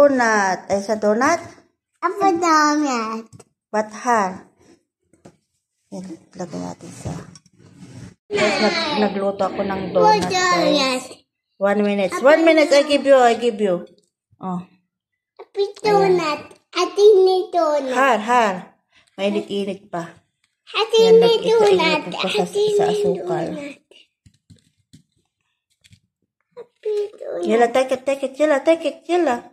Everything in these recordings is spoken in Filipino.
donut. Ay, sa donut? Apa donut? Bathar. Yan, lagyan natin sa... Guys, nagluto ako ng donut, guys. 1 minute. 1 minute, I give you. Oh. Apa donut? Hati ni donut. Har. Mainit-init pa. Hati ni donut. Hati Sa ni asukal. donut. Yala, take it. Yala.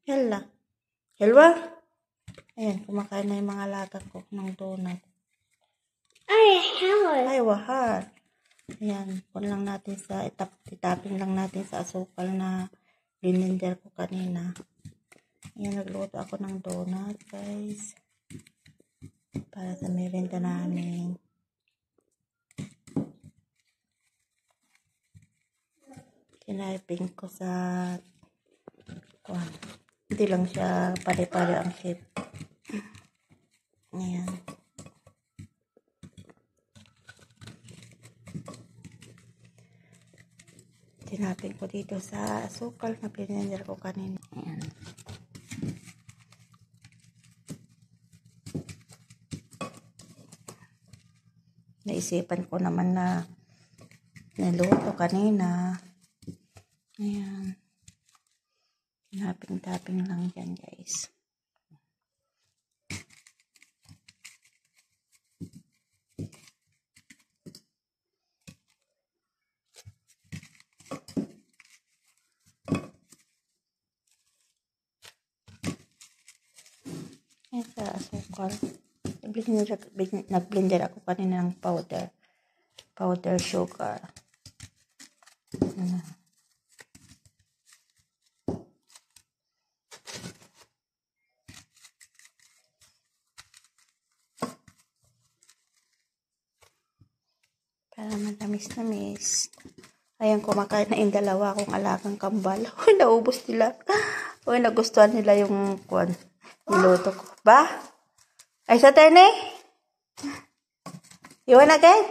Yala. Helwa? Ayan, kumakain na yung mga alaga ko ng donut. Ay, wahal. Ayan, pun lang natin sa, itapin lang natin sa asukal na blender ko kanina. Ayan, nagluto ako ng donut, guys. Para sa merienda namin. Kinayping ko sa hindi lang siya pare-pare ang shape. Ayan. Tinapin ko dito sa asukal na blender ko kanina. Ayan. Naisipan ko naman na niluto kanina. Ayan. Tinaping-taping lang dyan, guys. Ayan sa asukal. Nag-blender ako kanina ng powder sugar. Para matamis-tamis. Ayan, kumakain na yung dalawa kong alagang kambal. Uy, naubos nila. Uy, nagustuhan nila yung niluto ko. Ba? Ay, sa tene? You wanna get?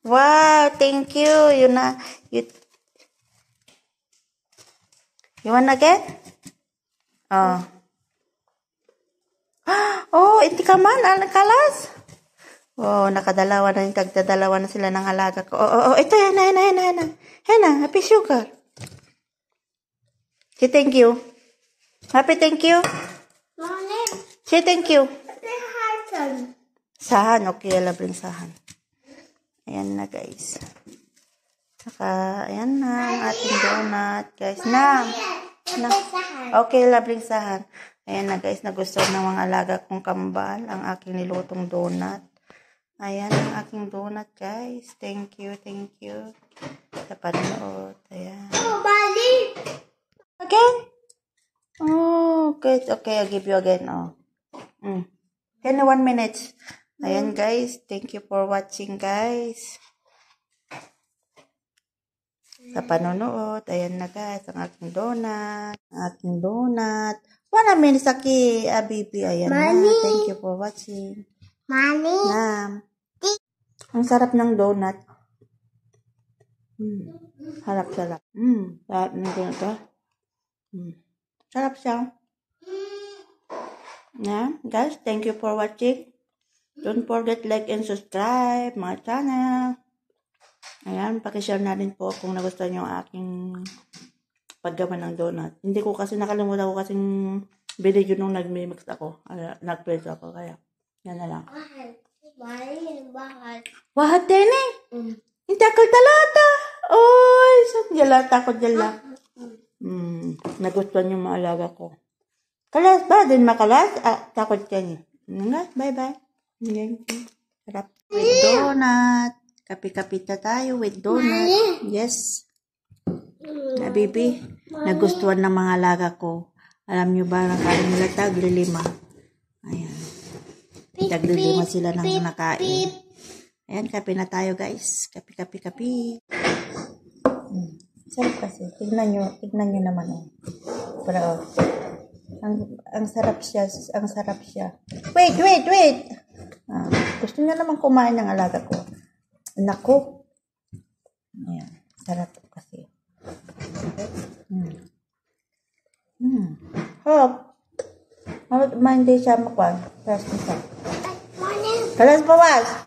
Wow, thank you. You wanna get? Oh. Oh, hindi ka man. Alang kalas. Oh, nakadalawa na yung tagdadalawa na sila ng alaga ko. Oh, ito yan. Happy sugar. Say thank you. Happy thank you. Say thank you. Sahan. Okay, labring sahan. Ayan na, guys. Saka, ayan na ang ating donut, guys. Na. Okay, labring sahan. Ayan na, guys. Nagustuhan ng mga alaga kong kambal ang aking nilutong donut. Ayan ang aking donut, guys. Thank you. Sa panood. Ayan. Again? Oh, good. Okay, I'll give you again. Oh. 1 minute. Ayan, guys. Thank you for watching, guys. Sa panonood. Ayan na, guys. Ang aking donut. 1 minute, Saki, Bibi. Ayan na. Thank you for watching. Nam. Ang sarap ng donut. Sarap. Sarap ng donut. Sarap siya. Yeah, guys, thank you for watching. Don't forget like and subscribe my channel. Ayan, pakishare na rin po kung nagustuhan nyo ang aking paggawa ng donut. Hindi ko kasi nakalimutan ko kasing video nung nag-mix ako. Nag-press ako, kaya yan na lang. Wahat din eh. Hindi ako talata. Oy, jalata ko jala. Nagustuhan yung maalaga ko. Kalas ba? Din makalas? Takot ka niya. Bye-bye. Sarap. With donut. Kapi-kapi na tayo with donut. Yes. Bibi, nagustuhan ng mga alaga ko. Alam nyo ba, nakain nila tag-5. Ayan. Tag-5 sila nang nakain. Ayan, kapi na tayo, guys. Kapi. Sarap kasi. Tignan nyo naman. Pero, ang sarap siya. Wait. Gusto niya naman kumain ng alaga ko. Nako. Ayan. Sarap kasi. Hop. Monday siya makwan. Press mo siya. Morning. Kalas bawas.